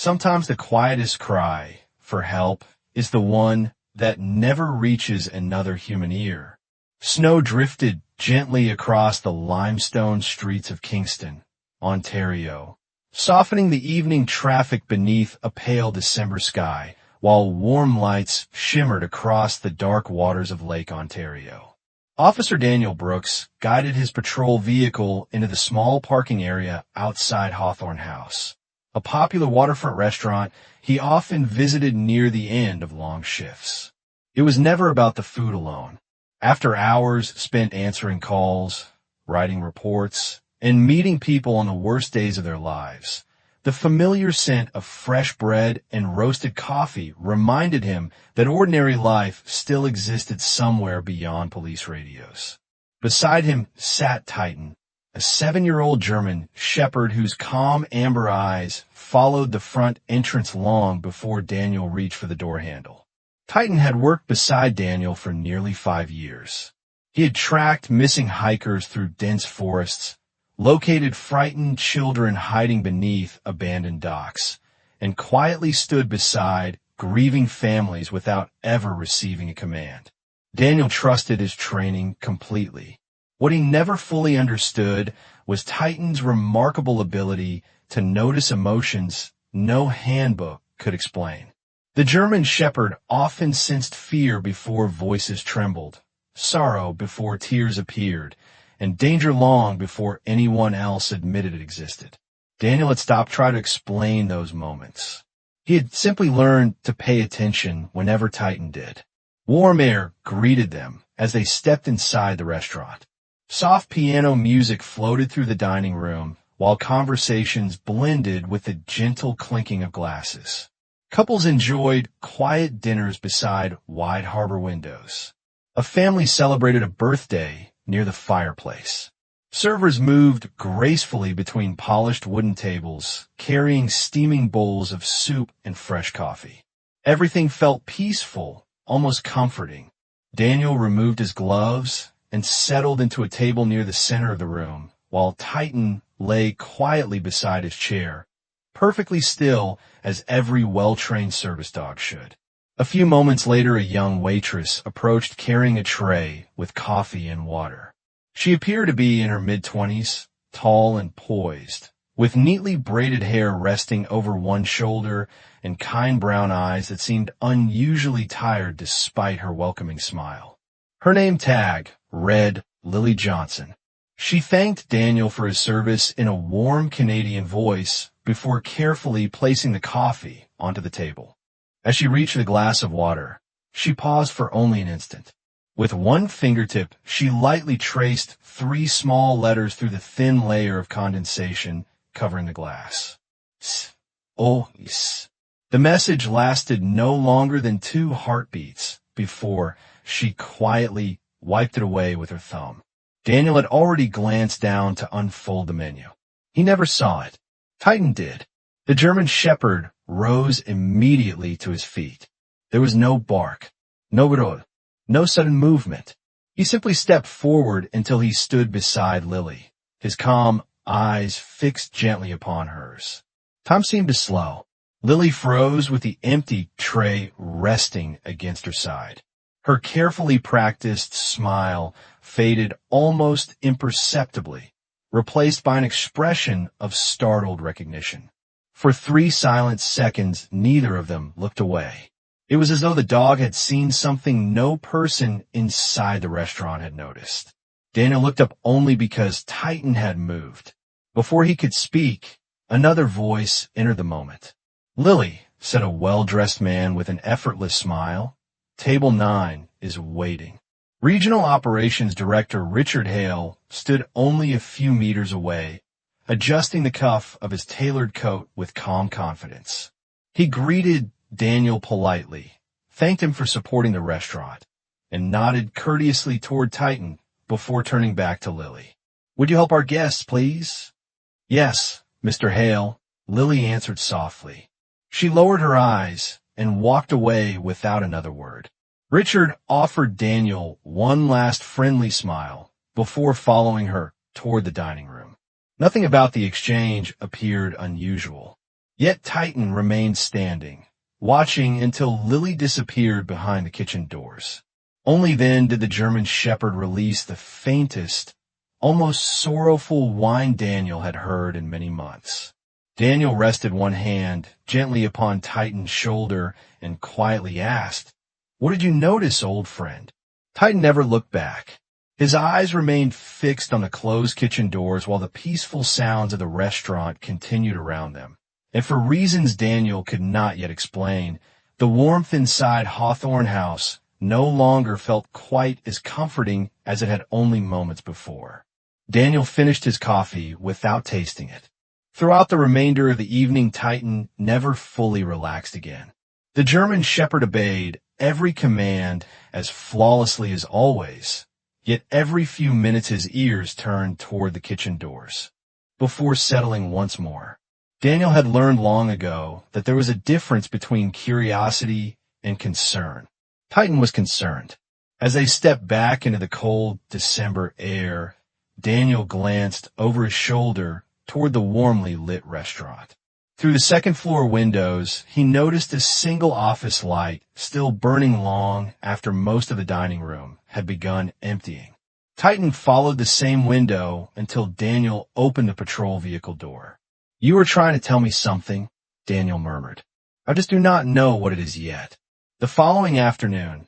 Sometimes the quietest cry for help is the one that never reaches another human ear. Snow drifted gently across the limestone streets of Kingston, Ontario, softening the evening traffic beneath a pale December sky, while warm lights shimmered across the dark waters of Lake Ontario. Officer Daniel Brooks guided his patrol vehicle into the small parking area outside Hawthorne House, a popular waterfront restaurant he often visited near the end of long shifts. It was never about the food alone. After hours spent answering calls, writing reports, and meeting people on the worst days of their lives, the familiar scent of fresh bread and roasted coffee reminded him that ordinary life still existed somewhere beyond police radios. Beside him sat Titan, a 7-year-old German shepherd whose calm amber eyes followed the front entrance long before Daniel reached for the door handle. Titan had worked beside Daniel for nearly 5 years. He had tracked missing hikers through dense forests, located frightened children hiding beneath abandoned docks, and quietly stood beside grieving families without ever receiving a command. Daniel trusted his training completely. What he never fully understood was Titan's remarkable ability to notice emotions no handbook could explain. The German shepherd often sensed fear before voices trembled, sorrow before tears appeared, and danger long before anyone else admitted it existed. Daniel had stopped trying to explain those moments. He had simply learned to pay attention whenever Titan did. Warm air greeted them as they stepped inside the restaurant. Soft piano music floated through the dining room, while conversations blended with the gentle clinking of glasses. Couples enjoyed quiet dinners beside wide harbor windows. A family celebrated a birthday near the fireplace. Servers moved gracefully between polished wooden tables, carrying steaming bowls of soup and fresh coffee. Everything felt peaceful, almost comforting. Daniel removed his gloves and settled into a table near the center of the room, while Titan lay quietly beside his chair, perfectly still as every well-trained service dog should. A few moments later, a young waitress approached carrying a tray with coffee and water. She appeared to be in her mid-20s, tall and poised, with neatly braided hair resting over one shoulder and kind brown eyes that seemed unusually tired despite her welcoming smile. Her name tag read Lily Johnson. She thanked Daniel for his service in a warm Canadian voice before carefully placing the coffee onto the table. As she reached the glass of water, she paused for only an instant. With one fingertip, she lightly traced 3 small letters through the thin layer of condensation covering the glass. S.O.S. The message lasted no longer than 2 heartbeats before she quietly wiped it away with her thumb. Daniel had already glanced down to unfold the menu. He never saw it. Titan did. The German shepherd rose immediately to his feet. There was no bark, no growl, no sudden movement. He simply stepped forward until he stood beside Lily, his calm eyes fixed gently upon hers. Time seemed to slow. Lily froze with the empty tray resting against her side. Her carefully practiced smile faded almost imperceptibly, replaced by an expression of startled recognition. For 3 silent seconds, neither of them looked away. It was as though the dog had seen something no person inside the restaurant had noticed. Daniel looked up only because Titan had moved. Before he could speak, another voice entered the moment. "Lily," said a well-dressed man with an effortless smile, "Table 9 is waiting." Regional Operations Director Richard Hale stood only a few meters away, adjusting the cuff of his tailored coat with calm confidence. He greeted Daniel politely, thanked him for supporting the restaurant, and nodded courteously toward Titan before turning back to Lily. "Would you help our guests, please?" "Yes, Mr. Hale," Lily answered softly. She lowered her eyes and walked away without another word. Richard offered Daniel one last friendly smile before following her toward the dining room. Nothing about the exchange appeared unusual. Yet Titan remained standing, watching until Lily disappeared behind the kitchen doors. Only then did the German Shepherd release the faintest, almost sorrowful whine Daniel had heard in many months. Daniel rested one hand gently upon Titan's shoulder and quietly asked, "What did you notice, old friend?" Titan never looked back. His eyes remained fixed on the closed kitchen doors while the peaceful sounds of the restaurant continued around them. And for reasons Daniel could not yet explain, the warmth inside Hawthorne House no longer felt quite as comforting as it had only moments before. Daniel finished his coffee without tasting it. Throughout the remainder of the evening, Titan never fully relaxed again. The German Shepherd obeyed every command as flawlessly as always, yet every few minutes his ears turned toward the kitchen doors. Before settling once more, Daniel had learned long ago that there was a difference between curiosity and concern. Titan was concerned. As they stepped back into the cold December air, Daniel glanced over his shoulder toward the warmly lit restaurant. Through the second-floor windows, he noticed a single office light still burning long after most of the dining room had begun emptying. Titan followed the same window until Daniel opened the patrol vehicle door. "You were trying to tell me something," Daniel murmured. "I just do not know what it is yet." The following afternoon,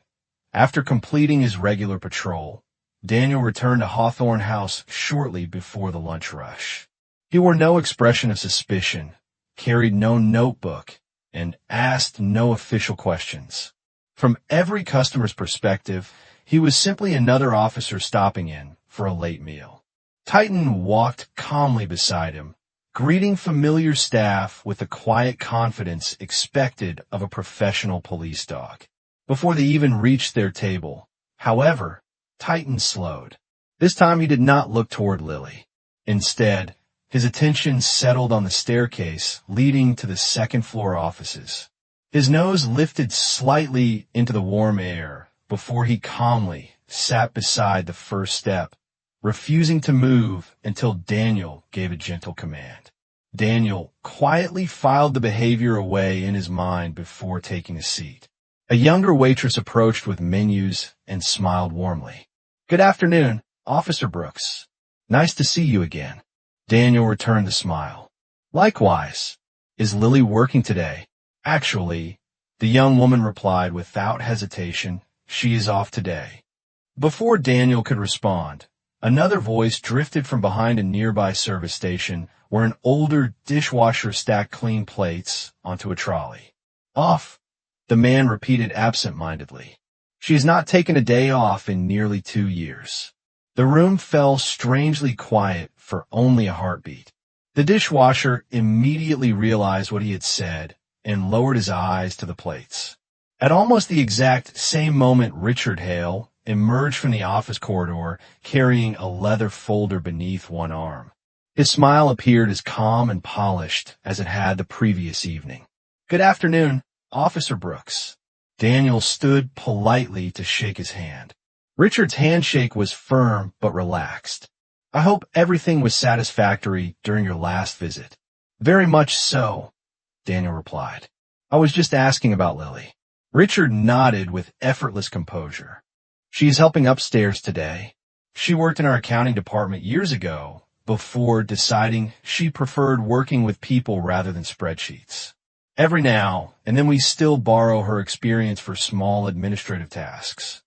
after completing his regular patrol, Daniel returned to Hawthorne House shortly before the lunch rush. He wore no expression of suspicion, carried no notebook, and asked no official questions. From every customer's perspective, he was simply another officer stopping in for a late meal. Titan walked calmly beside him, greeting familiar staff with the quiet confidence expected of a professional police dog. Before they even reached their table, however, Titan slowed. This time he did not look toward Lily. Instead, his attention settled on the staircase leading to the second-floor offices. His nose lifted slightly into the warm air before he calmly sat beside the first step, refusing to move until Daniel gave a gentle command. Daniel quietly filed the behavior away in his mind before taking a seat. A younger waitress approached with menus and smiled warmly. "Good afternoon, Officer Brooks. Nice to see you again." Daniel returned the smile. "Likewise. Is Lily working today?" "Actually," the young woman replied without hesitation, "she is off today." Before Daniel could respond, another voice drifted from behind a nearby service station where an older dishwasher stacked clean plates onto a trolley. "Off," the man repeated absent-mindedly. "She has not taken a day off in nearly 2 years." The room fell strangely quiet for only a heartbeat. The dishwasher immediately realized what he had said and lowered his eyes to the plates. At almost the exact same moment, Richard Hale emerged from the office corridor carrying a leather folder beneath one arm. His smile appeared as calm and polished as it had the previous evening. "Good afternoon, Officer Brooks." Daniel stood politely to shake his hand. Richard's handshake was firm but relaxed. "I hope everything was satisfactory during your last visit." "Very much so," Daniel replied. "I was just asking about Lily." Richard nodded with effortless composure. "She is helping upstairs today. She worked in our accounting department years ago before deciding she preferred working with people rather than spreadsheets. Every now and then we still borrow her experience for small administrative tasks."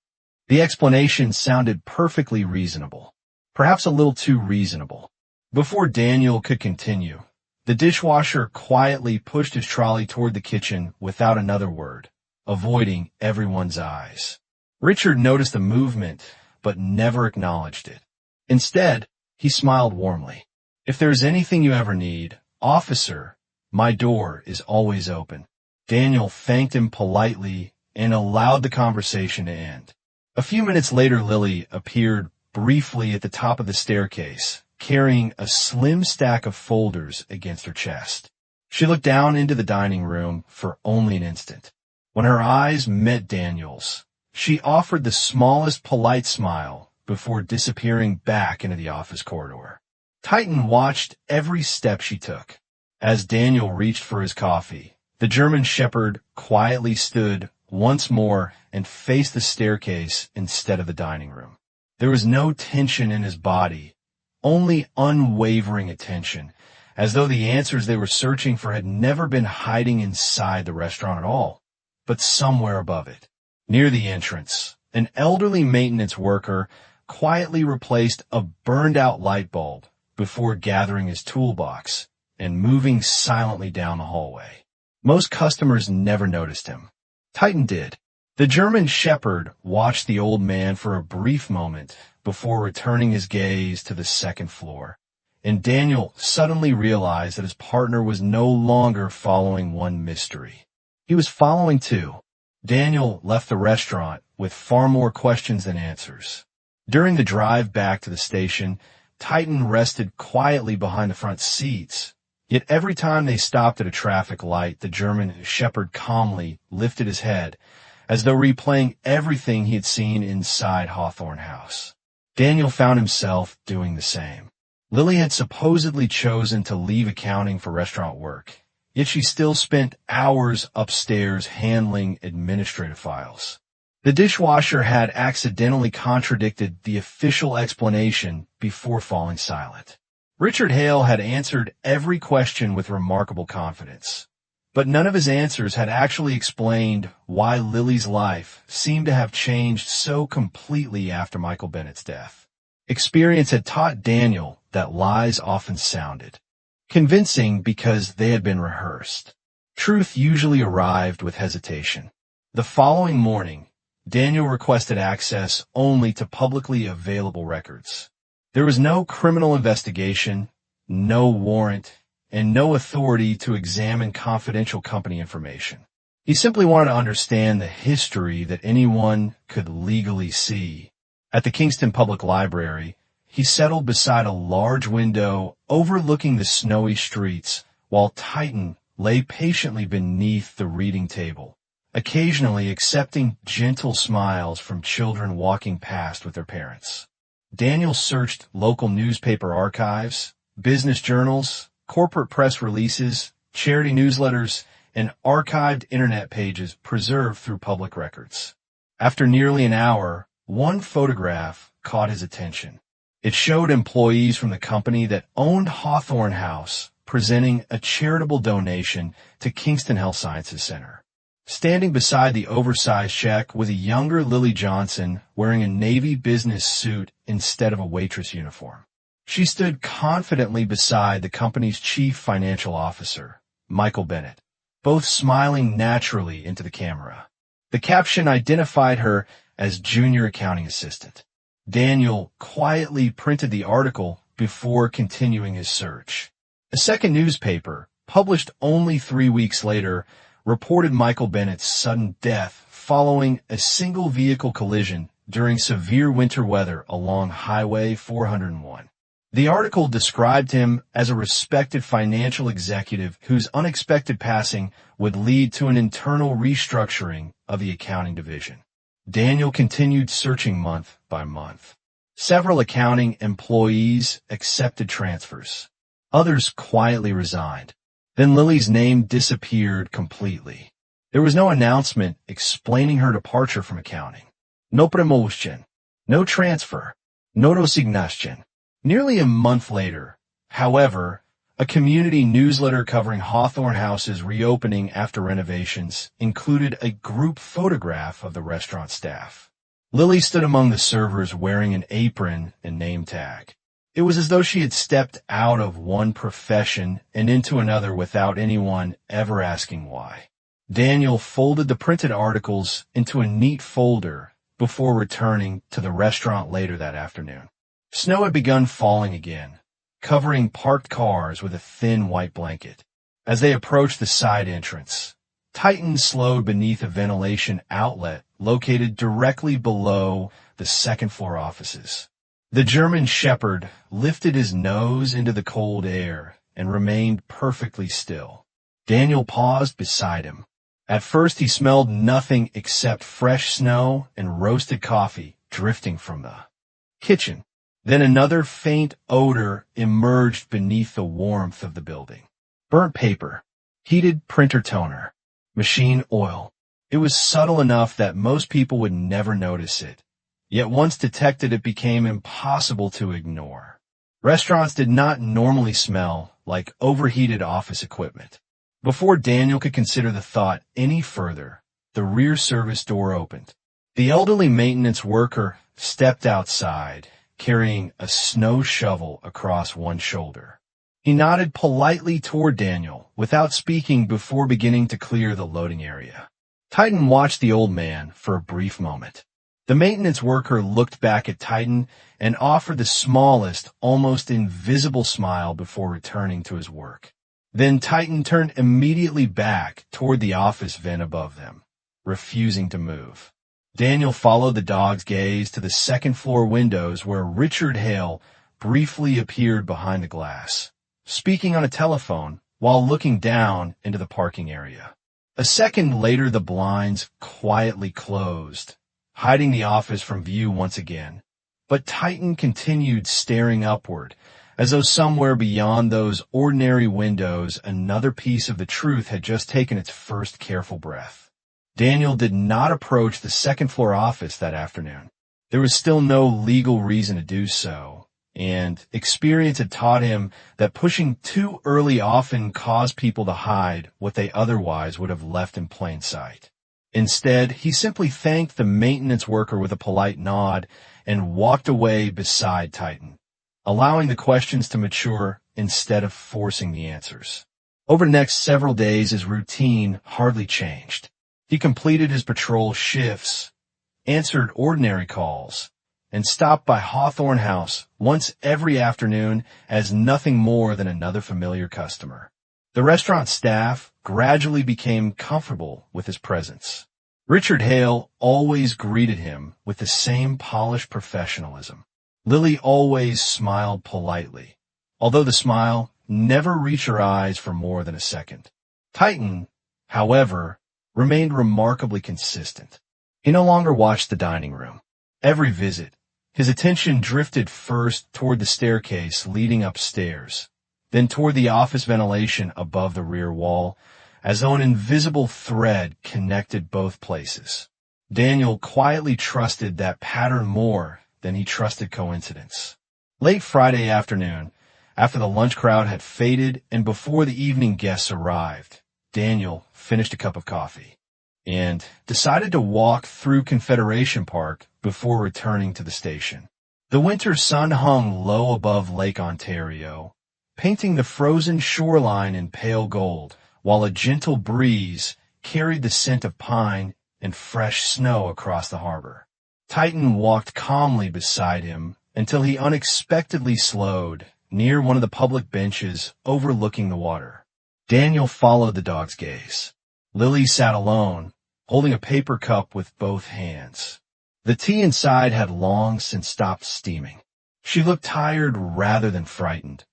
The explanation sounded perfectly reasonable, perhaps a little too reasonable. Before Daniel could continue, the dishwasher quietly pushed his trolley toward the kitchen without another word, avoiding everyone's eyes. Richard noticed the movement, but never acknowledged it. Instead, he smiled warmly. "If there is anything you ever need, officer, my door is always open." Daniel thanked him politely and allowed the conversation to end. A few minutes later, Lily appeared briefly at the top of the staircase, carrying a slim stack of folders against her chest. She looked down into the dining room for only an instant. When her eyes met Daniel's, she offered the smallest polite smile before disappearing back into the office corridor. Titan watched every step she took. As Daniel reached for his coffee, the German Shepherd quietly stood once more and faced the staircase instead of the dining room. There was no tension in his body, only unwavering attention, as though the answers they were searching for had never been hiding inside the restaurant at all, but somewhere above it. Near the entrance, an elderly maintenance worker quietly replaced a burned-out light bulb before gathering his toolbox and moving silently down the hallway. Most customers never noticed him. Titan did. The German Shepherd watched the old man for a brief moment before returning his gaze to the second floor, and Daniel suddenly realized that his partner was no longer following one mystery. He was following two. Daniel left the restaurant with far more questions than answers. During the drive back to the station, Titan rested quietly behind the front seats. Yet every time they stopped at a traffic light, the German Shepherd calmly lifted his head, as though replaying everything he had seen inside Hawthorne House. Daniel found himself doing the same. Lily had supposedly chosen to leave accounting for restaurant work, yet she still spent hours upstairs handling administrative files. The dishwasher had accidentally contradicted the official explanation before falling silent. Richard Hale had answered every question with remarkable confidence, but none of his answers had actually explained why Lily's life seemed to have changed so completely after Michael Bennett's death. Experience had taught Daniel that lies often sounded convincing because they had been rehearsed. Truth usually arrived with hesitation. The following morning, Daniel requested access only to publicly available records. There was no criminal investigation, no warrant, and no authority to examine confidential company information. He simply wanted to understand the history that anyone could legally see. At the Kingston Public Library, he settled beside a large window overlooking the snowy streets, while Titan lay patiently beneath the reading table, occasionally accepting gentle smiles from children walking past with their parents. Daniel searched local newspaper archives, business journals, corporate press releases, charity newsletters, and archived internet pages preserved through public records. After nearly an hour, one photograph caught his attention. It showed employees from the company that owned Hawthorne House presenting a charitable donation to Kingston Health Sciences Center. Standing beside the oversized check was a younger Lily Johnson wearing a Navy business suit instead of a waitress uniform. She stood confidently beside the company's chief financial officer, Michael Bennett, both smiling naturally into the camera. The caption identified her as junior accounting assistant. Daniel quietly printed the article before continuing his search. A second newspaper, published only 3 weeks later, reported Michael Bennett's sudden death following a single vehicle collision during severe winter weather along Highway 401. The article described him as a respected financial executive whose unexpected passing would lead to an internal restructuring of the accounting division. Daniel continued searching month by month. Several accounting employees accepted transfers. Others quietly resigned. Then Lily's name disappeared completely. There was no announcement explaining her departure from accounting. No promotion, no transfer, no resignation. Nearly a month later, however, a community newsletter covering Hawthorne House's reopening after renovations included a group photograph of the restaurant staff. Lily stood among the servers wearing an apron and name tag. It was as though she had stepped out of one profession and into another without anyone ever asking why. Daniel folded the printed articles into a neat folder before returning to the restaurant later that afternoon. Snow had begun falling again, covering parked cars with a thin white blanket. As they approached the side entrance, Titan slowed beneath a ventilation outlet located directly below the second-floor offices. The German Shepherd lifted his nose into the cold air and remained perfectly still. Daniel paused beside him. At first he smelled nothing except fresh snow and roasted coffee drifting from the kitchen. Then another faint odor emerged beneath the warmth of the building. burnt paper, heated printer toner, machine oil. It was subtle enough that most people would never notice it. Yet once detected, it became impossible to ignore. Restaurants did not normally smell like overheated office equipment. Before Daniel could consider the thought any further, the rear service door opened. The elderly maintenance worker stepped outside, carrying a snow shovel across one shoulder. He nodded politely toward Daniel without speaking before beginning to clear the loading area. Titan watched the old man for a brief moment. The maintenance worker looked back at Titan and offered the smallest, almost invisible smile before returning to his work. Then Titan turned immediately back toward the office vent above them, refusing to move. Daniel followed the dog's gaze to the second-floor windows where Richard Hale briefly appeared behind the glass, speaking on a telephone while looking down into the parking area. A second later, the blinds quietly closed, hiding the office from view once again. But Titan continued staring upward, as though somewhere beyond those ordinary windows another piece of the truth had just taken its first careful breath. Daniel did not approach the second-floor office that afternoon. There was still no legal reason to do so, and experience had taught him that pushing too early often caused people to hide what they otherwise would have left in plain sight. Instead, he simply thanked the maintenance worker with a polite nod and walked away beside Titan, allowing the questions to mature instead of forcing the answers. Over the next several days, his routine hardly changed. He completed his patrol shifts, answered ordinary calls, and stopped by Hawthorne House once every afternoon as nothing more than another familiar customer. The restaurant staff gradually became comfortable with his presence. Richard Hale always greeted him with the same polished professionalism. Lily always smiled politely, although the smile never reached her eyes for more than a second. Titan, however, remained remarkably consistent. He no longer watched the dining room. Every visit, his attention drifted first toward the staircase leading upstairs, then toward the office ventilation above the rear wall, as though an invisible thread connected both places. Daniel quietly trusted that pattern more than he trusted coincidence. Late Friday afternoon, after the lunch crowd had faded and before the evening guests arrived, Daniel finished a cup of coffee and decided to walk through Confederation Park before returning to the station. The winter sun hung low above Lake Ontario, painting the frozen shoreline in pale gold, while a gentle breeze carried the scent of pine and fresh snow across the harbor. Titan walked calmly beside him until he unexpectedly slowed near one of the public benches overlooking the water. Daniel followed the dog's gaze. Lily sat alone, holding a paper cup with both hands. The tea inside had long since stopped steaming. She looked tired rather than frightened,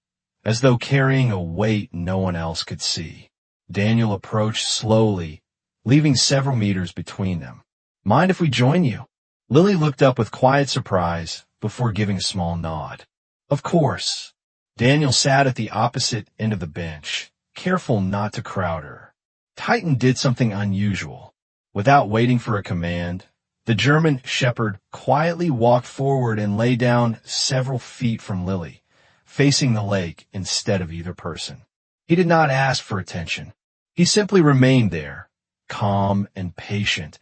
as though carrying a weight no one else could see. Daniel approached slowly, leaving several meters between them. "Mind if we join you?" Lily looked up with quiet surprise before giving a small nod. "Of course." Daniel sat at the opposite end of the bench, careful not to crowd her. Titan did something unusual. Without waiting for a command, the German shepherd quietly walked forward and lay down several feet from Lily, facing the lake instead of either person. He did not ask for attention. He simply remained there, calm and patient,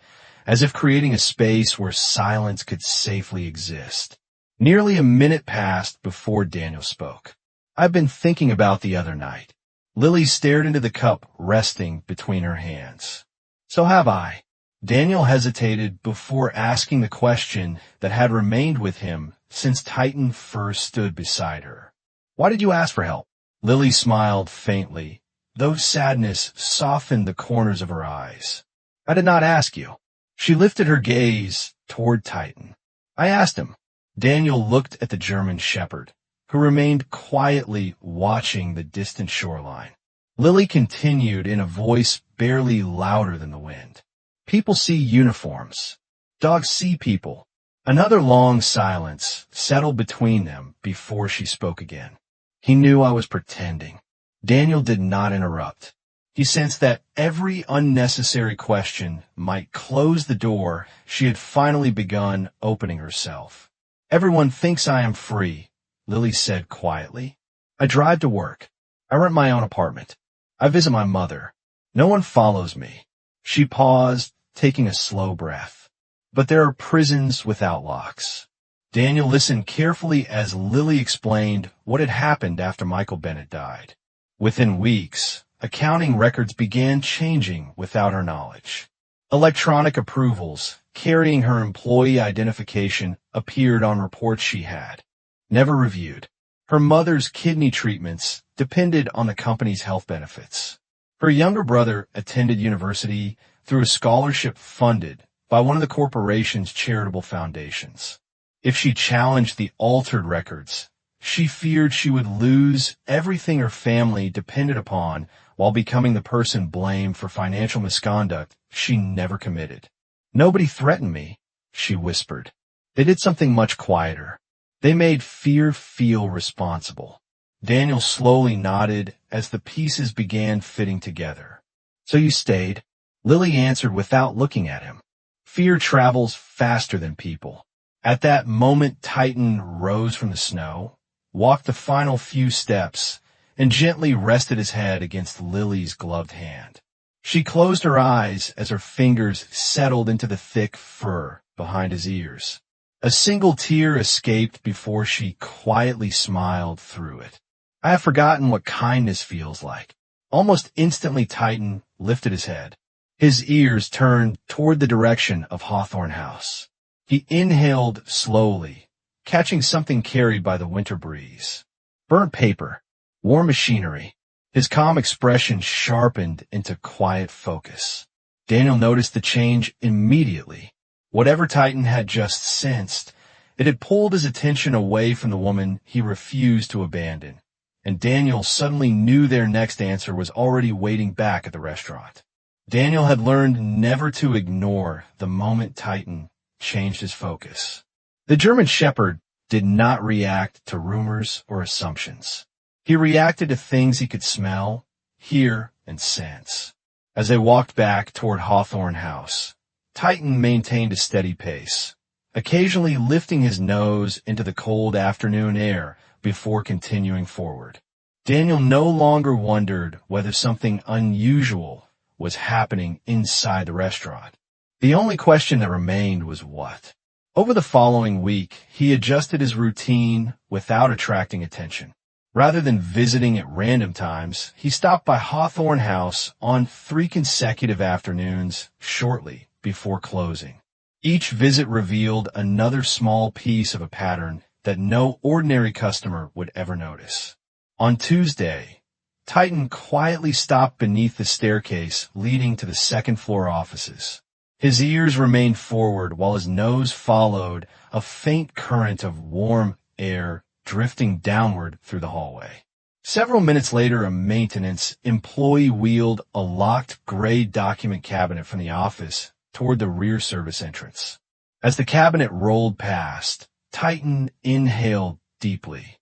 as if creating a space where silence could safely exist. Nearly a minute passed before Daniel spoke. "I've been thinking about the other night." Lily stared into the cup resting between her hands. "So have I." Daniel hesitated before asking the question that had remained with him since Titan first stood beside her. "Why did you ask for help?" Lily smiled faintly, though sadness softened the corners of her eyes. "I did not ask you." She lifted her gaze toward Titan. "I asked him." Daniel looked at the German shepherd, who remained quietly watching the distant shoreline. Lily continued in a voice barely louder than the wind. "People see uniforms. Dogs see people." Another long silence settled between them before she spoke again. "He knew I was pretending." Daniel did not interrupt. He sensed that every unnecessary question might close the door she had finally begun opening herself. "Everyone thinks I am free," Lily said quietly. "I drive to work. I rent my own apartment. I visit my mother. No one follows me." She paused, taking a slow breath. "But there are prisons without locks." Daniel listened carefully as Lily explained what had happened after Michael Bennett died. Within weeks, accounting records began changing without her knowledge. Electronic approvals carrying her employee identification appeared on reports she had never reviewed. Her mother's kidney treatments depended on the company's health benefits. Her younger brother attended university through a scholarship funded by one of the corporation's charitable foundations. If she challenged the altered records, she feared she would lose everything her family depended upon while becoming the person blamed for financial misconduct she never committed. "Nobody threatened me," she whispered. "They did something much quieter. They made fear feel responsible." Daniel slowly nodded as the pieces began fitting together. "So you stayed?" Lily answered without looking at him. "Fear travels faster than people." At that moment, Titan rose from the snow, walked the final few steps, and gently rested his head against Lily's gloved hand. She closed her eyes as her fingers settled into the thick fur behind his ears. A single tear escaped before she quietly smiled through it. "I have forgotten what kindness feels like." Almost instantly, Titan lifted his head. His ears turned toward the direction of Hawthorne House. He inhaled slowly, catching something carried by the winter breeze. Burnt paper, warm machinery. His calm expression sharpened into quiet focus. Daniel noticed the change immediately. Whatever Titan had just sensed, it had pulled his attention away from the woman he refused to abandon, and Daniel suddenly knew their next answer was already waiting back at the restaurant. Daniel had learned never to ignore the moment Titan changed his focus. The German Shepherd did not react to rumors or assumptions. He reacted to things he could smell, hear, and sense. As they walked back toward Hawthorne House, Titan maintained a steady pace, occasionally lifting his nose into the cold afternoon air before continuing forward. Daniel no longer wondered whether something unusual was happening inside the restaurant. The only question that remained was what. Over the following week, he adjusted his routine without attracting attention. Rather than visiting at random times, he stopped by Hawthorne House on 3 consecutive afternoons shortly before closing. Each visit revealed another small piece of a pattern that no ordinary customer would ever notice. On Tuesday, Titan quietly stopped beneath the staircase leading to the second-floor offices. His ears remained forward while his nose followed a faint current of warm air drifting downward through the hallway. Several minutes later, a maintenance employee wheeled a locked gray document cabinet from the office toward the rear service entrance. As the cabinet rolled past, Titan inhaled deeply.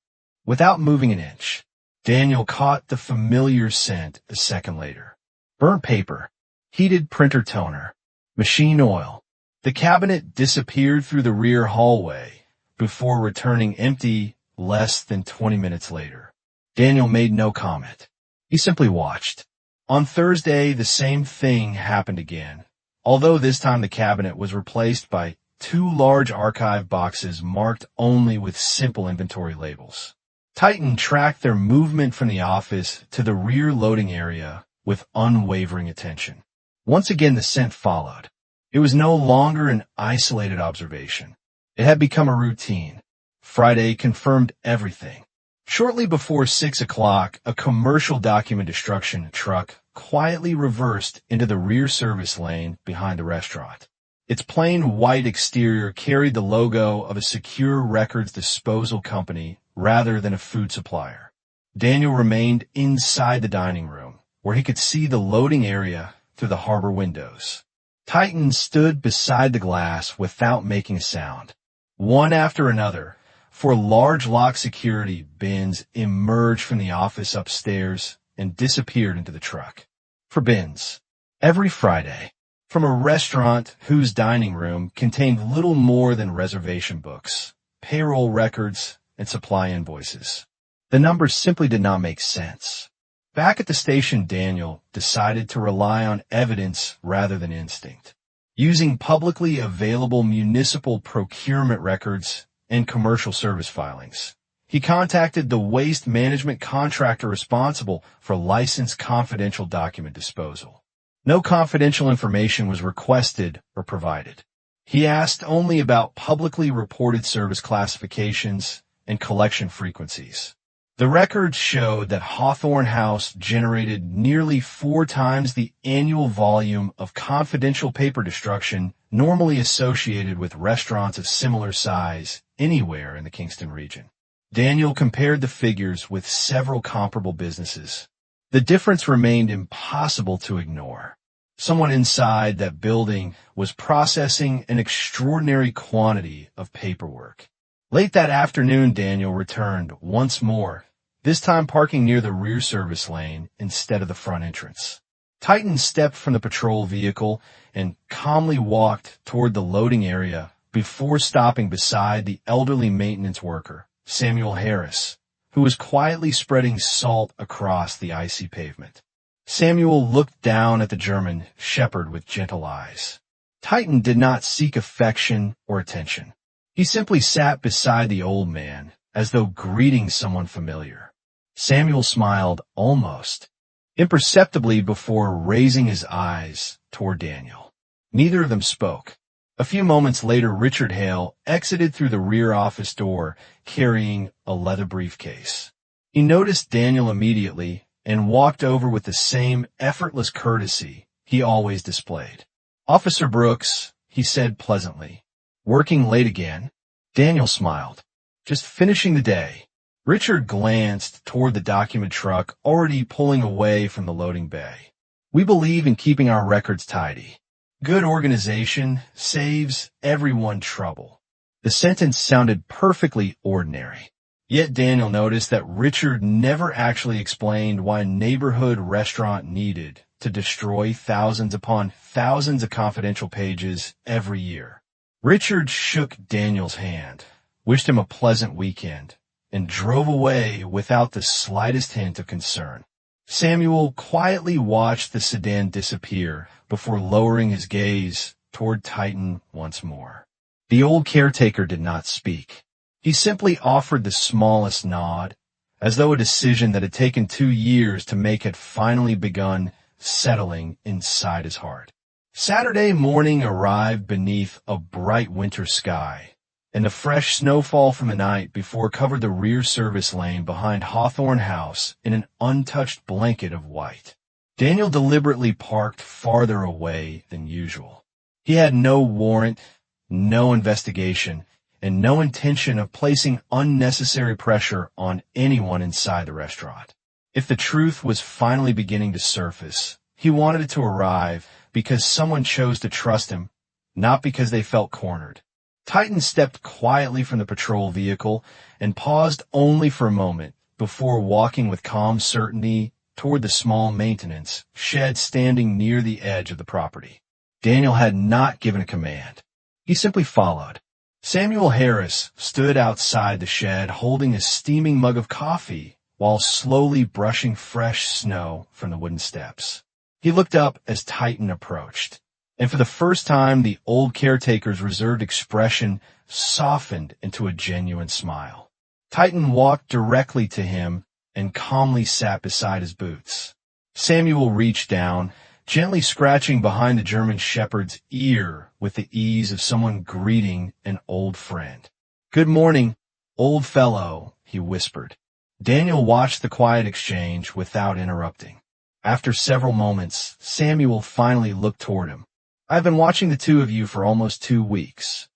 Without moving an inch, Daniel caught the familiar scent a second later. Burnt paper, heated printer toner, machine oil. The cabinet disappeared through the rear hallway before returning empty less than 20 minutes later. Daniel made no comment. He simply watched. On Thursday, the same thing happened again, although this time the cabinet was replaced by 2 large archive boxes marked only with simple inventory labels. Titan tracked their movement from the office to the rear loading area with unwavering attention. Once again, the scent followed. It was no longer an isolated observation. It had become a routine. Friday confirmed everything. Shortly before 6 o'clock, a commercial document destruction truck quietly reversed into the rear service lane behind the restaurant. Its plain white exterior carried the logo of a secure records disposal company rather than a food supplier. Daniel remained inside the dining room, where he could see the loading area through the harbor windows. Titan stood beside the glass without making a sound. One after another, 4 large lock security bins emerged from the office upstairs and disappeared into the truck. For bins. Every Friday. From a restaurant whose dining room contained little more than reservation books, payroll records, and supply invoices. The numbers simply did not make sense. Back at the station, Daniel decided to rely on evidence rather than instinct. Using publicly available municipal procurement records and commercial service filings, he contacted the waste management contractor responsible for licensed confidential document disposal. No confidential information was requested or provided. He asked only about publicly reported service classifications and collection frequencies. The records showed that Hawthorne House generated nearly 4 times the annual volume of confidential paper destruction normally associated with restaurants of similar size anywhere in the Kingston region. Daniel compared the figures with several comparable businesses. The difference remained impossible to ignore. Someone inside that building was processing an extraordinary quantity of paperwork. Late that afternoon, Daniel returned once more, this time parking near the rear service lane instead of the front entrance. Titan stepped from the patrol vehicle and calmly walked toward the loading area before stopping beside the elderly maintenance worker, Samuel Harris, who was quietly spreading salt across the icy pavement. Samuel looked down at the German shepherd with gentle eyes. Titan did not seek affection or attention. He simply sat beside the old man, as though greeting someone familiar. Samuel smiled almost imperceptibly before raising his eyes toward Daniel. Neither of them spoke. A few moments later, Richard Hale exited through the rear office door, carrying a leather briefcase. He noticed Daniel immediately and walked over with the same effortless courtesy he always displayed. "Officer Brooks," he said pleasantly. "Working late again?" Daniel smiled. "Just finishing the day." Richard glanced toward the document truck already pulling away from the loading bay. "We believe in keeping our records tidy. Good organization saves everyone trouble." The sentence sounded perfectly ordinary. Yet Daniel noticed that Richard never actually explained why a neighborhood restaurant needed to destroy thousands upon thousands of confidential pages every year. Richard shook Daniel's hand, wished him a pleasant weekend, and drove away without the slightest hint of concern. Samuel quietly watched the sedan disappear before lowering his gaze toward Titan once more. The old caretaker did not speak. He simply offered the smallest nod, as though a decision that had taken 2 years to make had finally begun settling inside his heart. Saturday morning arrived beneath a bright winter sky, and the fresh snowfall from the night before covered the rear service lane behind Hawthorne House in an untouched blanket of white. Daniel deliberately parked farther away than usual. He had no warrant, no investigation, and no intention of placing unnecessary pressure on anyone inside the restaurant. If the truth was finally beginning to surface, he wanted it to arrive because someone chose to trust him, not because they felt cornered. Titan stepped quietly from the patrol vehicle and paused only for a moment before walking with calm certainty toward the small maintenance shed standing near the edge of the property. Daniel had not given a command. He simply followed. Samuel Harris stood outside the shed holding a steaming mug of coffee while slowly brushing fresh snow from the wooden steps. He looked up as Titan approached, and for the first time the old caretaker's reserved expression softened into a genuine smile. Titan walked directly to him and calmly sat beside his boots. Samuel reached down, gently scratching behind the German shepherd's ear with the ease of someone greeting an old friend. "Good morning, old fellow," he whispered. Daniel watched the quiet exchange without interrupting. After several moments, Samuel finally looked toward him. "I've been watching the two of you for almost 2 weeks."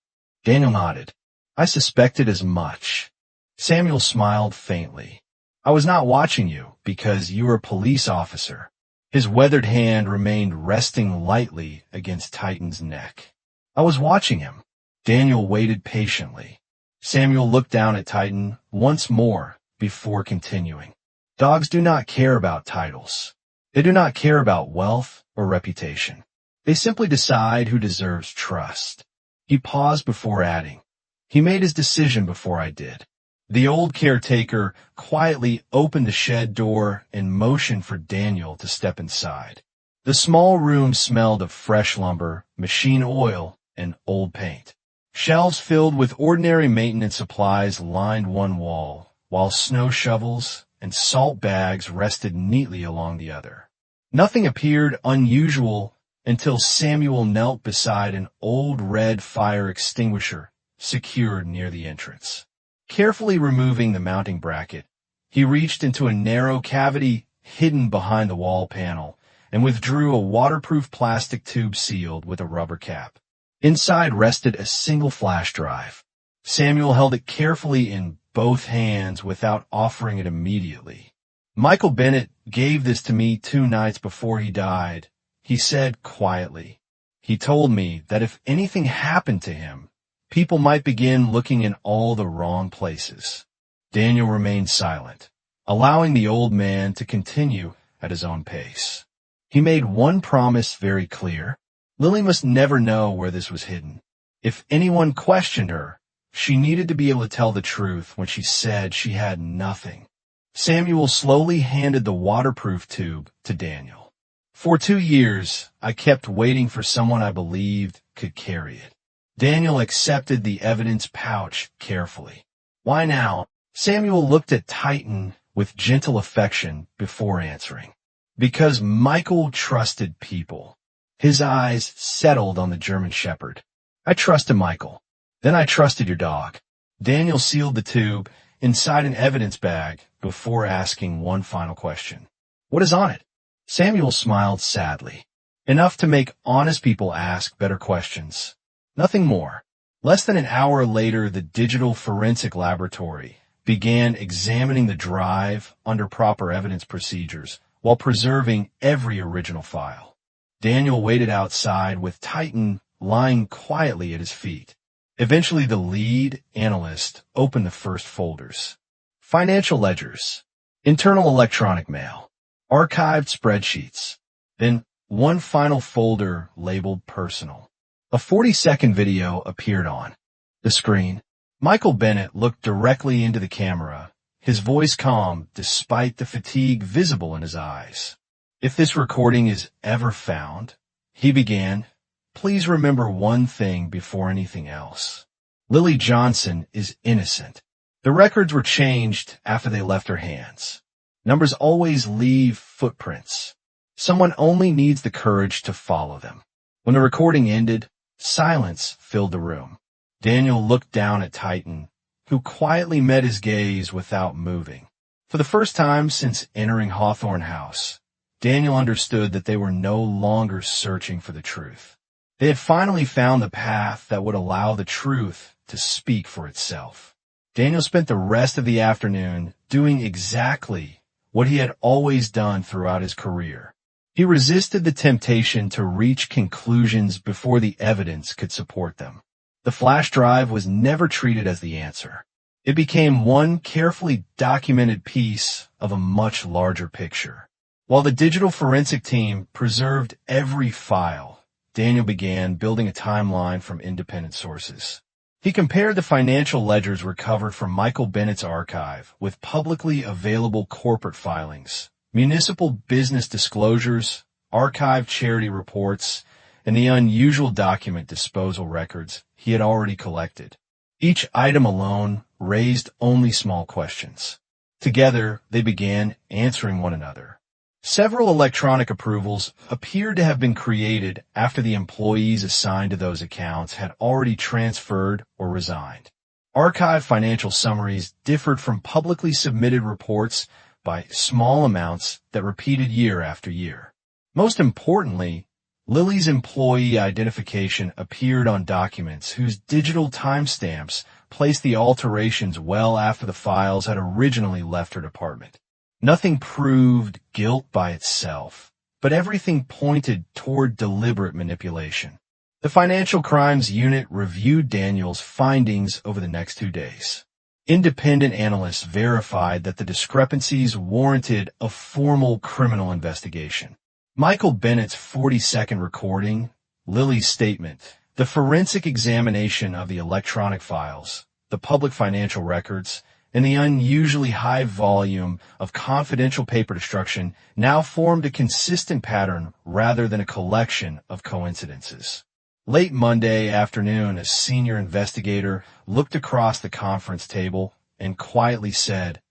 Daniel nodded. "I suspected as much." Samuel smiled faintly. "I was not watching you because you were a police officer." His weathered hand remained resting lightly against Titan's neck. "I was watching him." Daniel waited patiently. Samuel looked down at Titan once more before continuing. Dogs do not care about titles. They do not care about wealth or reputation. They simply decide who deserves trust. He paused before adding, "He made his decision before I did." The old caretaker quietly opened the shed door and motioned for Daniel to step inside. The small room smelled of fresh lumber, machine oil, and old paint. Shelves filled with ordinary maintenance supplies lined one wall, while snow shovels and salt bags rested neatly along the other. Nothing appeared unusual until Samuel knelt beside an old red fire extinguisher secured near the entrance. Carefully removing the mounting bracket, he reached into a narrow cavity hidden behind the wall panel and withdrew a waterproof plastic tube sealed with a rubber cap. Inside rested a single flash drive. Samuel held it carefully in both hands without offering it immediately. "Michael Bennett gave this to me 2 nights before he died," he said quietly. "He told me that if anything happened to him, people might begin looking in all the wrong places." Daniel remained silent, allowing the old man to continue at his own pace. He made one promise very clear. Lily must never know where this was hidden. If anyone questioned her, she needed to be able to tell the truth when she said she had nothing. Samuel slowly handed the waterproof tube to Daniel. "For 2 years, I kept waiting for someone I believed could carry it." Daniel accepted the evidence pouch carefully. "Why now?" Samuel looked at Titan with gentle affection before answering. "Because Michael trusted people." His eyes settled on the German Shepherd. "I trusted Michael. Then I trusted your dog." Daniel sealed the tube inside an evidence bag before asking one final question. "What is on it?" Samuel smiled sadly. Enough to make honest people ask better questions. Nothing more. Less than an hour later, the digital forensic laboratory began examining the drive under proper evidence procedures while preserving every original file. Daniel waited outside with Titan lying quietly at his feet. Eventually, the lead analyst opened the first folders. Financial ledgers, internal electronic mail, archived spreadsheets, then one final folder labeled personal. A 40-second video appeared on the screen. Michael Bennett looked directly into the camera, his voice calm despite the fatigue visible in his eyes. "If this recording is ever found," he began, "please remember one thing before anything else. Lily Johnson is innocent. The records were changed after they left her hands. Numbers always leave footprints. Someone only needs the courage to follow them." When the recording ended, silence filled the room. Daniel looked down at Titan, who quietly met his gaze without moving. For the first time since entering Hawthorne House, Daniel understood that they were no longer searching for the truth. They had finally found the path that would allow the truth to speak for itself. Daniel spent the rest of the afternoon doing exactly what he had always done throughout his career. He resisted the temptation to reach conclusions before the evidence could support them. The flash drive was never treated as the answer. It became one carefully documented piece of a much larger picture. While the digital forensic team preserved every file, Daniel began building a timeline from independent sources. He compared the financial ledgers recovered from Michael Bennett's archive with publicly available corporate filings, municipal business disclosures, archived charity reports, and the unusual document disposal records he had already collected. Each item alone raised only small questions. Together, they began answering one another. Several electronic approvals appeared to have been created after the employees assigned to those accounts had already transferred or resigned. Archived financial summaries differed from publicly submitted reports by small amounts that repeated year after year. Most importantly, Lily's employee identification appeared on documents whose digital timestamps placed the alterations well after the files had originally left her department. Nothing proved guilt by itself, but everything pointed toward deliberate manipulation. The Financial Crimes Unit reviewed Daniel's findings over the next 2 days. Independent analysts verified that the discrepancies warranted a formal criminal investigation. Michael Bennett's 40-second recording, Lily's statement, the forensic examination of the electronic files, the public financial records, and the unusually high volume of confidential paper destruction now formed a consistent pattern rather than a collection of coincidences. Late Monday afternoon, a senior investigator looked across the conference table and quietly said,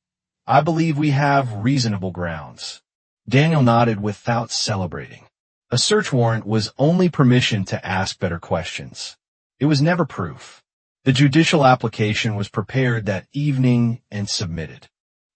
"I believe we have reasonable grounds." Daniel nodded without celebrating. A search warrant was only permission to ask better questions. It was never proof. The judicial application was prepared that evening and submitted.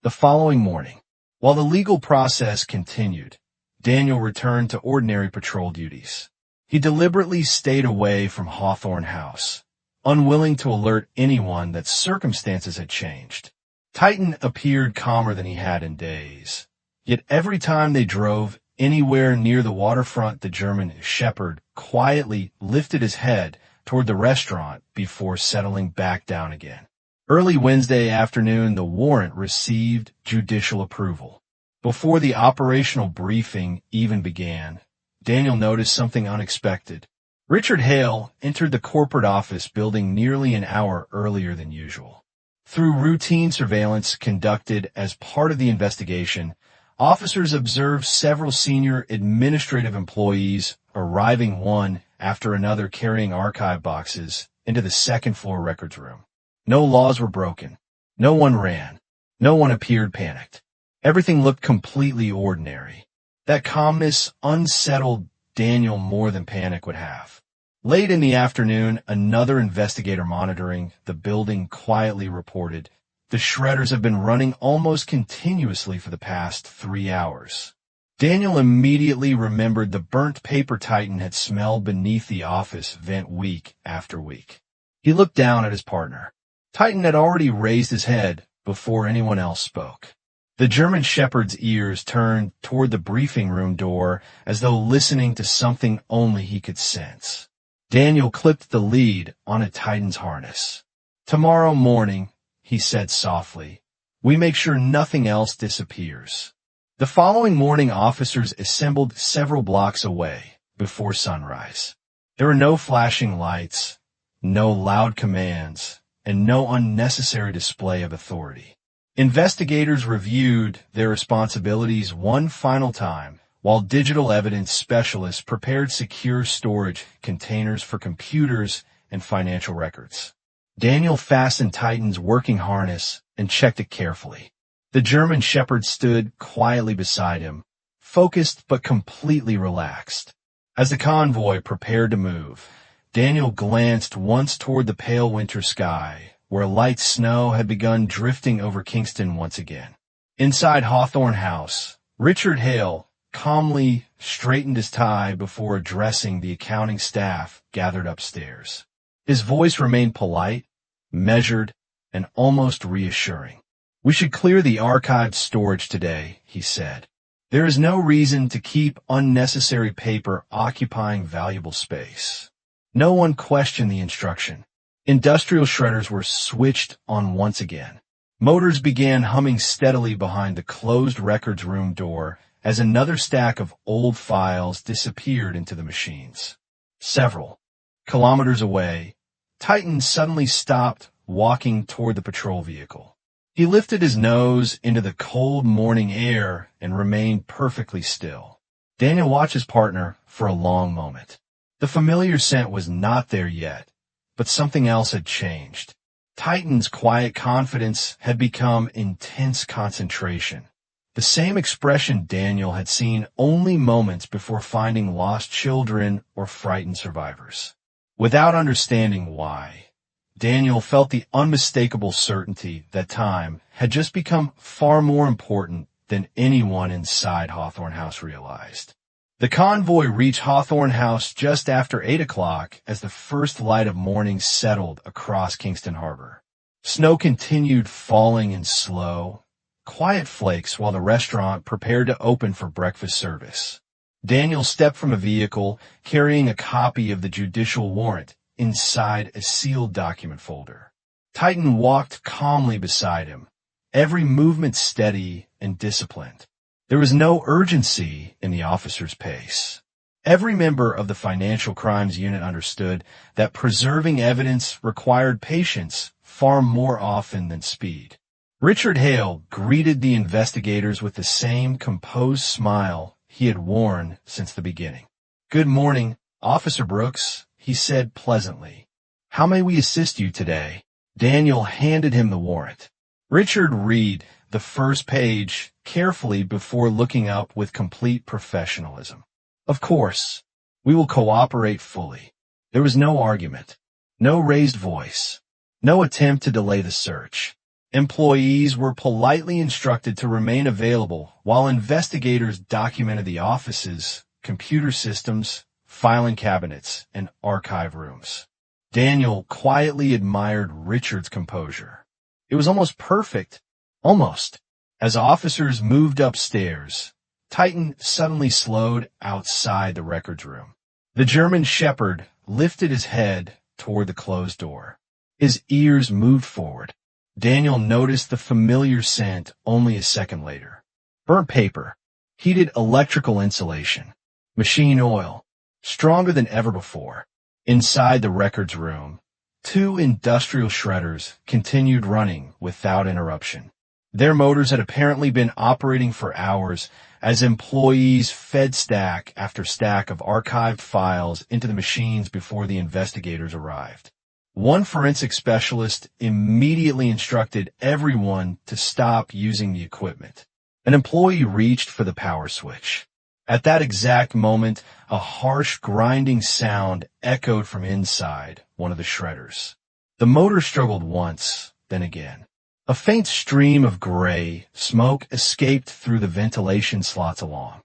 The following morning, while the legal process continued, Daniel returned to ordinary patrol duties. He deliberately stayed away from Hawthorne House, unwilling to alert anyone that circumstances had changed. Titan appeared calmer than he had in days. Yet every time they drove anywhere near the waterfront, the German shepherd quietly lifted his head toward the restaurant before settling back down again. Early Wednesday afternoon, the warrant received judicial approval. Before the operational briefing even began, Daniel noticed something unexpected. Richard Hale entered the corporate office building nearly an hour earlier than usual. Through routine surveillance conducted as part of the investigation, officers observed several senior administrative employees arriving one after another carrying archive boxes into the second-floor records room. No laws were broken. No one ran. No one appeared panicked. Everything looked completely ordinary. That calmness unsettled Daniel more than panic would have. Late in the afternoon, another investigator monitoring the building quietly reported, "The shredders have been running almost continuously for the past 3 hours." Daniel immediately remembered the burnt paper Titan had smelled beneath the office vent week after week. He looked down at his partner. Titan had already raised his head before anyone else spoke. The German shepherd's ears turned toward the briefing room door as though listening to something only he could sense. Daniel clipped the lead on a Titan's harness. "Tomorrow morning," he said softly, "we make sure nothing else disappears." The following morning, officers assembled several blocks away before sunrise. There were no flashing lights, no loud commands, and no unnecessary display of authority. Investigators reviewed their responsibilities one final time, while digital evidence specialists prepared secure storage containers for computers and financial records. Daniel fastened Titan's working harness and checked it carefully. The German shepherd stood quietly beside him, focused but completely relaxed. As the convoy prepared to move, Daniel glanced once toward the pale winter sky, where light snow had begun drifting over Kingston once again. Inside Hawthorne House, Richard Hale calmly straightened his tie before addressing the accounting staff gathered upstairs. His voice remained polite, measured, and almost reassuring. "We should clear the archived storage today," he said. "There is no reason to keep unnecessary paper occupying valuable space." No one questioned the instruction. Industrial shredders were switched on once again. Motors began humming steadily behind the closed records room door as another stack of old files disappeared into the machines. Several kilometers away, Titan suddenly stopped walking toward the patrol vehicle. He lifted his nose into the cold morning air and remained perfectly still. Daniel watched his partner for a long moment. The familiar scent was not there yet, but something else had changed. Titan's quiet confidence had become intense concentration. The same expression Daniel had seen only moments before finding lost children or frightened survivors. Without understanding why, Daniel felt the unmistakable certainty that time had just become far more important than anyone inside Hawthorne House realized. The convoy reached Hawthorne House just after 8 o'clock as the first light of morning settled across Kingston Harbor. Snow continued falling in slow, quiet flakes while the restaurant prepared to open for breakfast service. Daniel stepped from a vehicle carrying a copy of the judicial warrant inside a sealed document folder. Titan walked calmly beside him, every movement steady and disciplined. There was no urgency in the officer's pace. Every member of the Financial Crimes Unit understood that preserving evidence required patience far more often than speed. Richard Hale greeted the investigators with the same composed smile he had worn since the beginning. "Good morning, Officer Brooks," he said pleasantly. "How may we assist you today?" Daniel handed him the warrant. Richard read the first page carefully before looking up with complete professionalism. "Of course, we will cooperate fully." There was no argument, no raised voice, no attempt to delay the search. Employees were politely instructed to remain available while investigators documented the offices, computer systems, filing cabinets, and archive rooms. Daniel quietly admired Richard's composure. It was almost perfect. Almost. As officers moved upstairs, Titan suddenly slowed outside the records room. The German shepherd lifted his head toward the closed door. His ears moved forward. Daniel noticed the familiar scent only a second later. Burnt paper, heated electrical insulation, machine oil, stronger than ever before. Inside the records room, 2 industrial shredders continued running without interruption. Their motors had apparently been operating for hours as employees fed stack after stack of archived files into the machines before the investigators arrived. One forensic specialist immediately instructed everyone to stop using the equipment. An employee reached for the power switch. At that exact moment, a harsh grinding sound echoed from inside one of the shredders. The motor struggled once, then again. A faint stream of gray smoke escaped through the ventilation slots along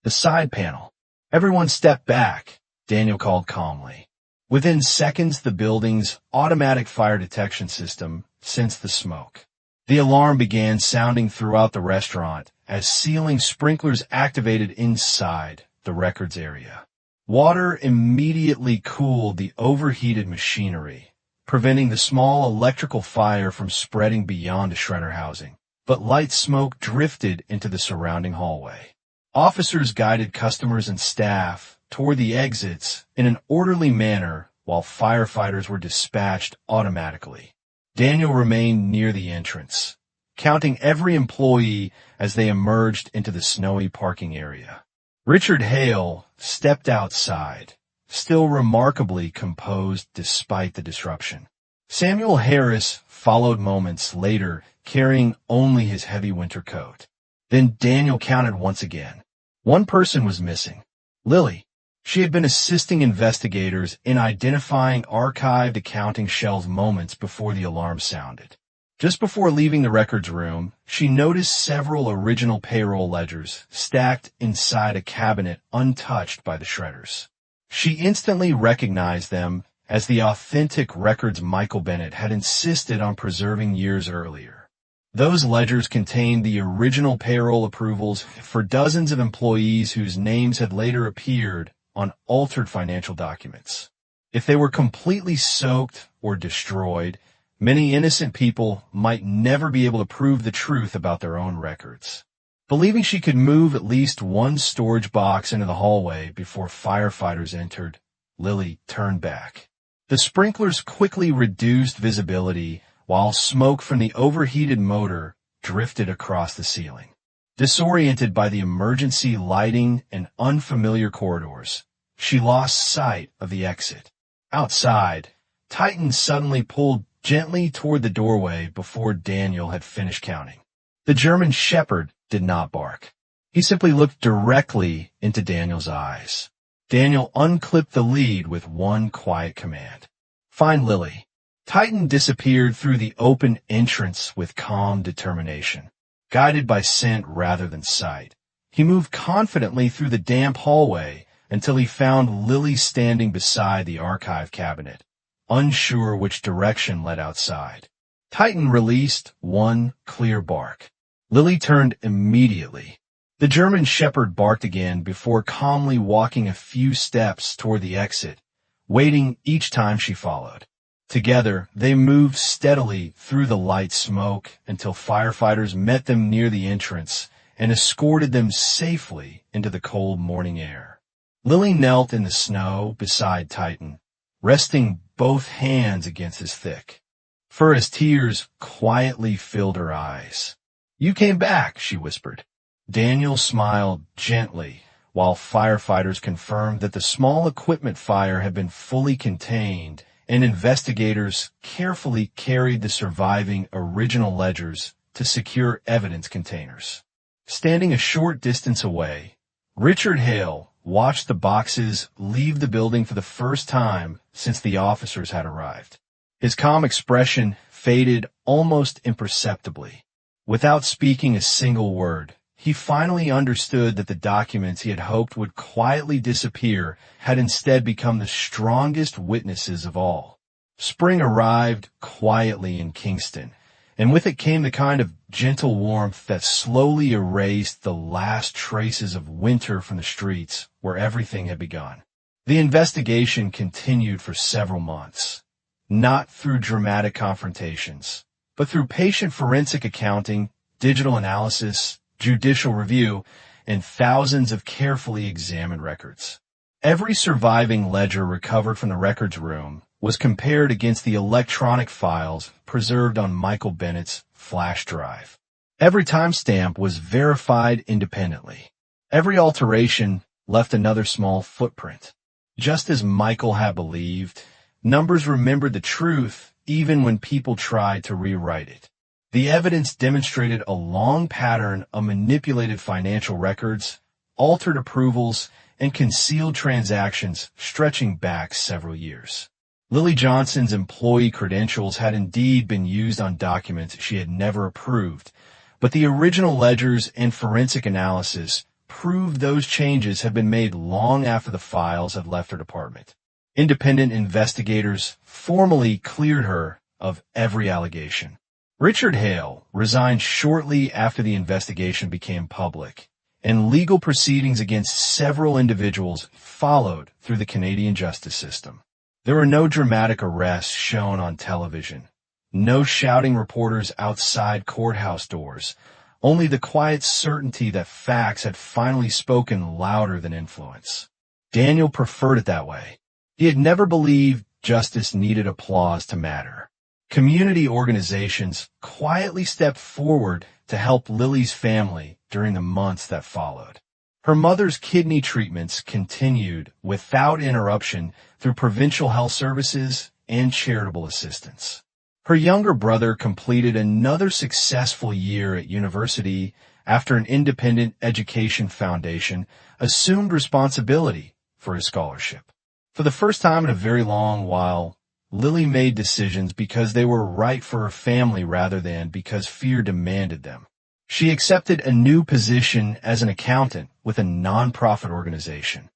the side panel. "Everyone step back," Daniel called calmly. Within seconds, the building's automatic fire detection system sensed the smoke. The alarm began sounding throughout the restaurant as ceiling sprinklers activated inside the records area. Water immediately cooled the overheated machinery, preventing the small electrical fire from spreading beyond the shredder housing. But light smoke drifted into the surrounding hallway. Officers guided customers and staff toward the exits in an orderly manner while firefighters were dispatched automatically. Daniel remained near the entrance, counting every employee as they emerged into the snowy parking area. Richard Hale stepped outside, still remarkably composed despite the disruption. Samuel Harris followed moments later, carrying only his heavy winter coat. Then Daniel counted once again. One person was missing. Lily. She had been assisting investigators in identifying archived accounting shelves moments before the alarm sounded. Just before leaving the records room, she noticed several original payroll ledgers stacked inside a cabinet untouched by the shredders. She instantly recognized them as the authentic records Michael Bennett had insisted on preserving years earlier. Those ledgers contained the original payroll approvals for dozens of employees whose names had later appeared on altered financial documents. If they were completely soaked or destroyed, many innocent people might never be able to prove the truth about their own records. Believing she could move at least one storage box into the hallway before firefighters entered, Lily turned back. The sprinklers quickly reduced visibility while smoke from the overheated motor drifted across the ceiling. Disoriented by the emergency lighting and unfamiliar corridors, she lost sight of the exit. Outside, Titan suddenly pulled gently toward the doorway before Daniel had finished counting. The German shepherd did not bark. He simply looked directly into Daniel's eyes. Daniel unclipped the lead with one quiet command. "Find Lily." Titan disappeared through the open entrance with calm determination. Guided by scent rather than sight, he moved confidently through the damp hallway until he found Lily standing beside the archive cabinet, unsure which direction led outside. Titan released one clear bark. Lily turned immediately. The German shepherd barked again before calmly walking a few steps toward the exit, waiting each time she followed. Together, they moved steadily through the light smoke until firefighters met them near the entrance and escorted them safely into the cold morning air. Lily knelt in the snow beside Titan, resting both hands against his thick fur as tears quietly filled her eyes. "You came back," she whispered. Daniel smiled gently while firefighters confirmed that the small equipment fire had been fully contained and investigators carefully carried the surviving original ledgers to secure evidence containers. Standing a short distance away, Richard Hale watched the boxes leave the building for the first time since the officers had arrived. His calm expression faded almost imperceptibly. Without speaking a single word, he finally understood that the documents he had hoped would quietly disappear had instead become the strongest witnesses of all. Spring arrived quietly in Kingston, and with it came the kind of gentle warmth that slowly erased the last traces of winter from the streets where everything had begun. The investigation continued for several months, not through dramatic confrontations, but through patient forensic accounting, digital analysis, judicial review, and thousands of carefully examined records. Every surviving ledger recovered from the records room was compared against the electronic files preserved on Michael Bennett's flash drive. Every timestamp was verified independently. Every alteration left another small footprint. Just as Michael had believed, numbers remembered the truth even when people tried to rewrite it. The evidence demonstrated a long pattern of manipulated financial records, altered approvals, and concealed transactions stretching back several years. Lily Johnson's employee credentials had indeed been used on documents she had never approved, but the original ledgers and forensic analysis proved those changes had been made long after the files had left her department. Independent investigators formally cleared her of every allegation. Richard Hale resigned shortly after the investigation became public, and legal proceedings against several individuals followed through the Canadian justice system. There were no dramatic arrests shown on television, no shouting reporters outside courthouse doors, only the quiet certainty that facts had finally spoken louder than influence. Daniel preferred it that way. He had never believed justice needed applause to matter. Community organizations quietly stepped forward to help Lily's family during the months that followed. Her mother's kidney treatments continued without interruption through provincial health services and charitable assistance. Her younger brother completed another successful year at university after an independent education foundation assumed responsibility for his scholarship. For the first time in a very long while, Lily made decisions because they were right for her family rather than because fear demanded them. She accepted a new position as an accountant with a nonprofit organization,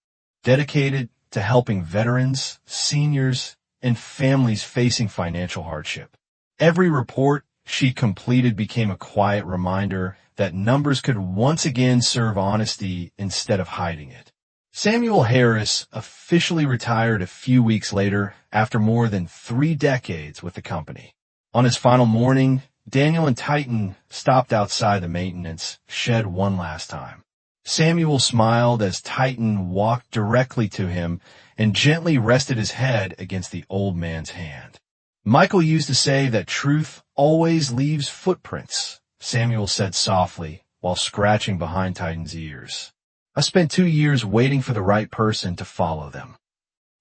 dedicated to helping veterans, seniors, and families facing financial hardship. Every report she completed became a quiet reminder that numbers could once again serve honesty instead of hiding it. Samuel Harris officially retired a few weeks later after more than 3 decades with the company. On his final morning, Daniel and Titan stopped outside the maintenance shed one last time. Samuel smiled as Titan walked directly to him and gently rested his head against the old man's hand. "Michael used to say that truth always leaves footprints," Samuel said softly while scratching behind Titan's ears. "I spent 2 years waiting for the right person to follow them."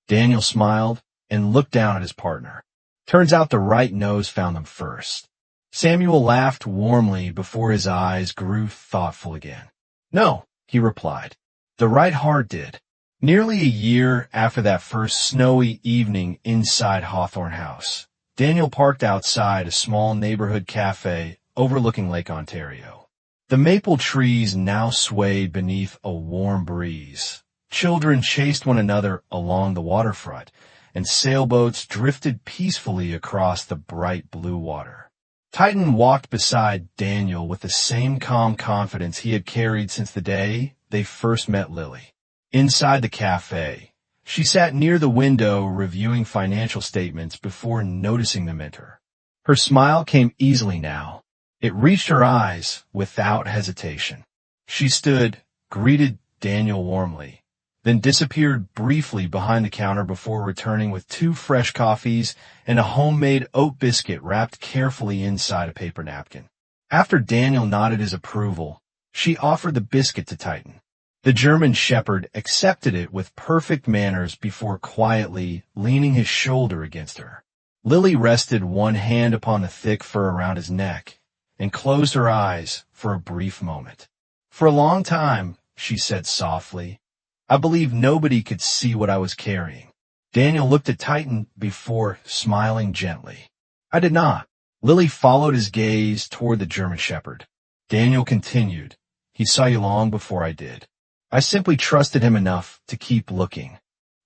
Daniel smiled and looked down at his partner. "Turns out the right nose found them first." Samuel laughed warmly before his eyes grew thoughtful again. "No," he replied. "The right heart did." Nearly a year after that first snowy evening inside Hawthorne House, Daniel parked outside a small neighborhood cafe overlooking Lake Ontario. The maple trees now swayed beneath a warm breeze. Children chased one another along the waterfront, and sailboats drifted peacefully across the bright blue water. Titan walked beside Daniel with the same calm confidence he had carried since the day they first met Lily. Inside the cafe, She sat near the window reviewing financial statements before noticing them enter. Her smile came easily now. It reached her eyes without hesitation. She stood, greeted Daniel warmly, then disappeared briefly behind the counter before returning with 2 fresh coffees and a homemade oat biscuit wrapped carefully inside a paper napkin. After Daniel nodded his approval, she offered the biscuit to Titan. The German shepherd accepted it with perfect manners before quietly leaning his shoulder against her. Lily rested one hand upon the thick fur around his neck and closed her eyes for a brief moment. For a long time, she said softly, I believe nobody could see what I was carrying. Daniel looked at Titan before smiling gently. I did not. Lily followed his gaze toward the German shepherd. Daniel continued, he saw you long before I did. I simply trusted him enough to keep looking.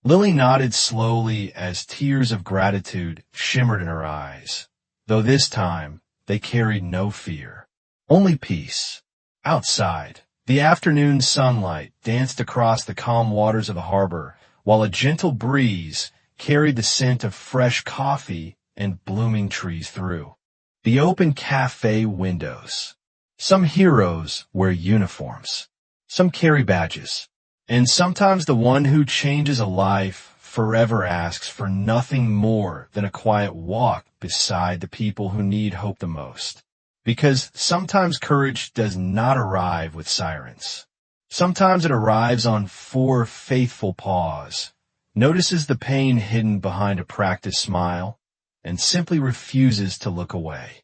Lily nodded slowly as tears of gratitude shimmered in her eyes, though this time they carried no fear, only peace. Outside, the afternoon sunlight danced across the calm waters of the harbor, while a gentle breeze carried the scent of fresh coffee and blooming trees through the open cafe windows. Some heroes wear uniforms. Some carry badges. And sometimes the one who changes a life forever asks for nothing more than a quiet walk beside the people who need hope the most. Because sometimes courage does not arrive with sirens. Sometimes it arrives on 4 faithful paws, notices the pain hidden behind a practiced smile, and simply refuses to look away.